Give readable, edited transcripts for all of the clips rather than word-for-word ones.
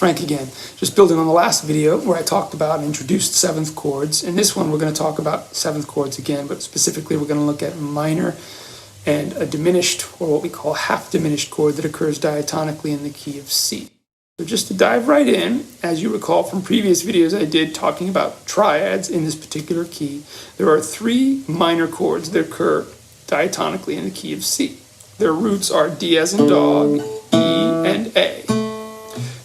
Frank again. Just building on the last video where I talked about and introduced 7th chords. In this one, we're going to talk about 7th chords again, but specifically we're going to look at minor and a diminished, or what we call half-diminished chord that occurs diatonically in the key of C. So just to dive right in, as you recall from previous videos I did talking about triads in this particular key, there are 3 minor chords that occur diatonically in the key of C. Their roots are D as in dog, E, and A.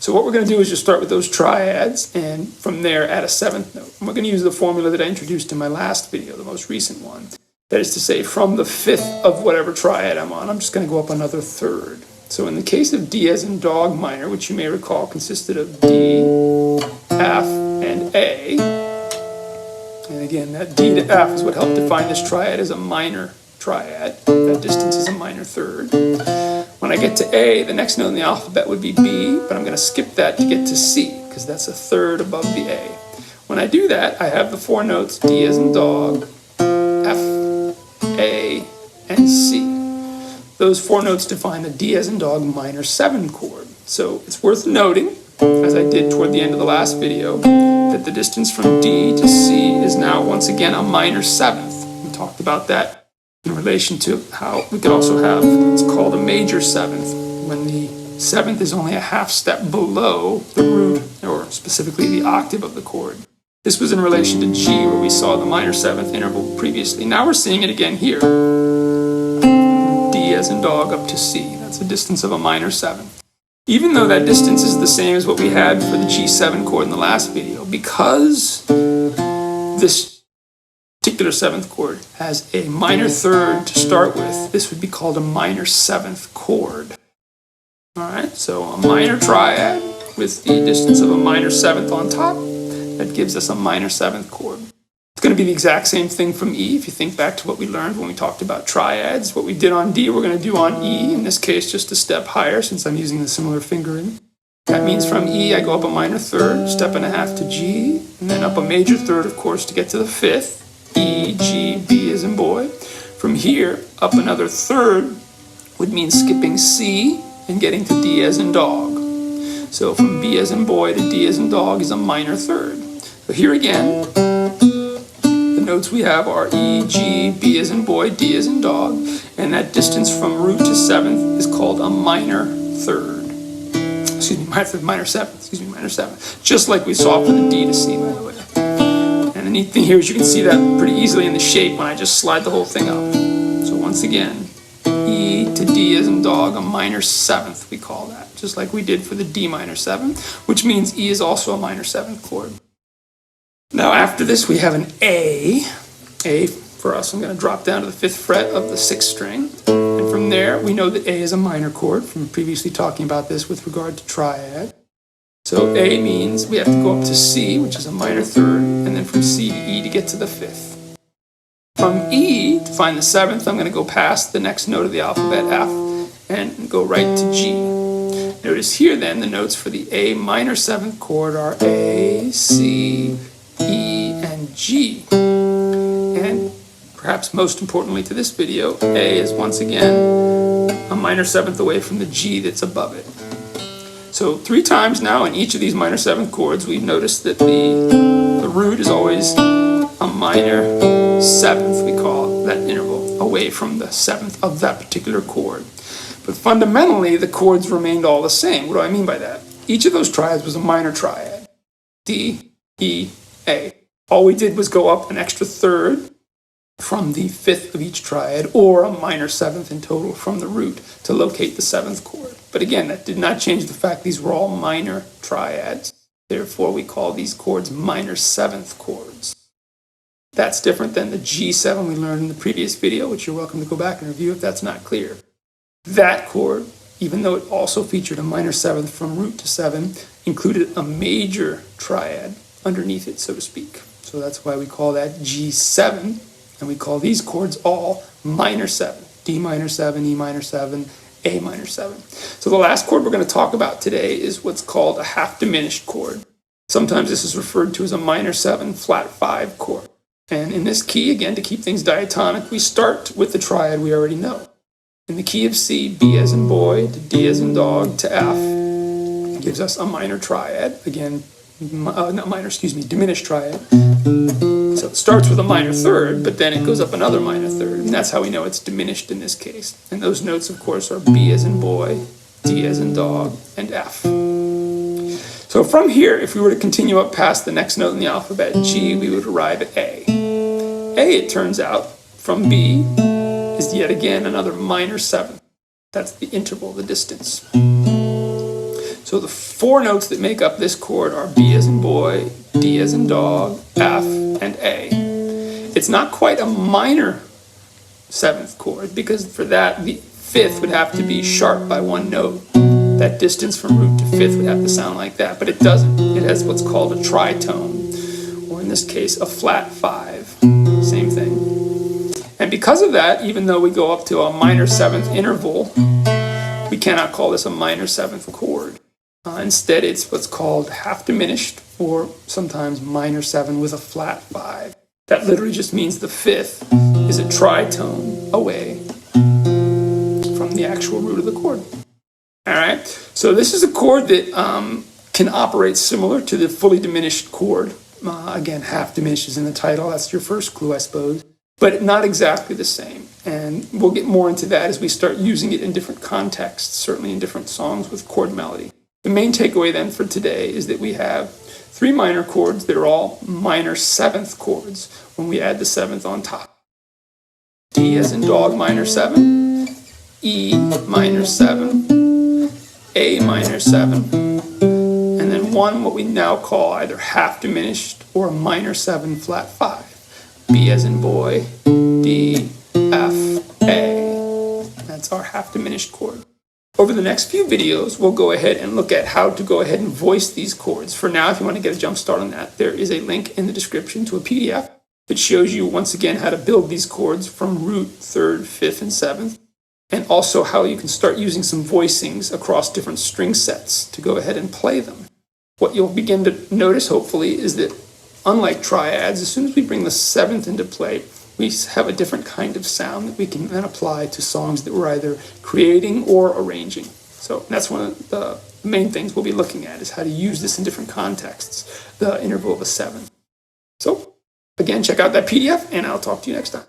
So what we're going to do is just start with those triads, and from there add a 7th note. And we're going to use the formula that I introduced in my last video, the most recent one. That is to say, from the 5th of whatever triad I'm on, I'm just going to go up another 3rd. So in the case of D as in dog minor, which you may recall consisted of D, F, and A. And again, that D to F is what helped define this triad as a minor triad. That distance is a minor 3rd. When I get to A, the next note in the alphabet would be B, but I'm going to skip that to get to C, because that's a 3rd above the A. When I do that, I have the 4 notes D as in dog, F, A, and C. Those 4 notes define the D as in dog minor 7 chord. So it's worth noting, as I did toward the end of the last video, that the distance from D to C is now once again a minor 7th. We talked about that in relation to how we could also have what's called a major 7th, when the 7th is only a half step below the root, or specifically the octave of the chord. This was in relation to G, where we saw the minor 7th interval previously. Now we're seeing it again here. D as in dog up to C. That's a distance of a minor 7th. Even though that distance is the same as what we had for the G7 chord in the last video, because this particular 7th chord has a minor 3rd to start with, this would be called a minor 7th chord. Alright, so a minor triad with the distance of a minor 7th on top, that gives us a minor 7th chord. It's going to be the exact same thing from E. If you think back to what we learned when we talked about triads, what we did on D, we're going to do on E, in this case just a step higher since I'm using the similar fingering. That means from E I go up a minor 3rd, step and a half to G, and then up a major 3rd, of course, to get to the 5th. E, G, B as in boy. From here, up another 3rd would mean skipping C and getting to D as in dog. So from B as in boy to D as in dog is a minor 3rd. So here again, the notes we have are E, G, B as in boy, D as in dog, and that distance from root to 7th is called a minor 3rd. Excuse me, minor 7th, minor 7th. Just like we saw for the D to C, by the way. And the neat thing here is you can see that pretty easily in the shape when I just slide the whole thing up. So once again, E to D as in dog, a minor 7th we call that, just like we did for the D minor 7, which means E is also a minor 7th chord. Now after this we have an A. A for us, I'm going to drop down to the 5th fret of the 6th string. And from there we know that A is a minor chord from previously talking about this with regard to triad. So A means we have to go up to C, which is a minor 3rd, and then from C to E to get to the 5th. From E, to find the 7th, I'm going to go past the next note of the alphabet, F, and go right to G. Notice here then the notes for the A minor 7th chord are A, C, E, and G. And perhaps most importantly to this video, A is once again a minor 7th away from the G that's above it. So 3 times now in each of these minor 7th chords, we've noticed that the root is always a minor 7th, we call that interval, away from the 7th of that particular chord. But fundamentally, the chords remained all the same. What do I mean by that? Each of those triads was a minor triad. D, E, A. All we did was go up an extra 3rd from the 5th of each triad, or a minor 7th in total from the root to locate the 7th chord. But again, that did not change the fact these were all minor triads. Therefore, we call these chords minor 7th chords. That's different than the G7 we learned in the previous video, which you're welcome to go back and review if that's not clear. That chord, even though it also featured a minor 7th from root to 7, included a major triad underneath it, so to speak. So that's why we call that G7, and we call these chords all minor 7. D minor 7, E minor 7, A minor 7. So the last chord we're going to talk about today is what's called a half-diminished chord. Sometimes this is referred to as a minor 7 flat 5 chord. And in this key, again, to keep things diatonic, we start with the triad we already know. In the key of C, B as in boy, to D as in dog, to F, gives us a minor triad. Again, diminished triad. So it starts with a minor third, but then it goes up another minor third, and that's how we know it's diminished in this case. And those notes, of course, are B as in boy, D as in dog, and F. So from here, if we were to continue up past the next note in the alphabet, G, we would arrive at A. A, it turns out, from B, is yet again another minor seventh. That's the interval, the distance. So the four notes that make up this chord are B as in boy, D as in dog, F, and A. It's not quite a minor seventh chord, because for that, the fifth would have to be sharp by one note. That distance from root to fifth would have to sound like that, but it doesn't. It has what's called a tritone, or in this case, a flat five. Same thing. And because of that, even though we go up to a minor seventh interval, we cannot call this a minor seventh chord. Instead, it's what's called half-diminished, or sometimes minor seven with a flat five. That literally just means the fifth is a tritone away from the actual root of the chord. All right, so this is a chord that can operate similar to the fully diminished chord. Again, half-diminished is in the title. That's your first clue, I suppose. But not exactly the same. And we'll get more into that as we start using it in different contexts, certainly in different songs with chord melody. The main takeaway then for today is that we have three minor chords that are all minor seventh chords when we add the seventh on top. D as in dog, minor seven, E, minor seven, A, minor seven, and then one what we now call either half diminished or a minor seven flat five. B as in boy, D, F, A. That's our half diminished chord. Over the next few videos, we'll go ahead and look at how to go ahead and voice these chords. For now, if you want to get a jump start on that, there is a link in the description to a PDF that shows you once again how to build these chords from root, third, fifth, and seventh, and also how you can start using some voicings across different string sets to go ahead and play them. What you'll begin to notice, hopefully, is that unlike triads, as soon as we bring the seventh into play, we have a different kind of sound that we can then apply to songs that we're either creating or arranging. So that's one of the main things we'll be looking at, is how to use this in different contexts, the interval of a seven. So again, check out that PDF, and I'll talk to you next time.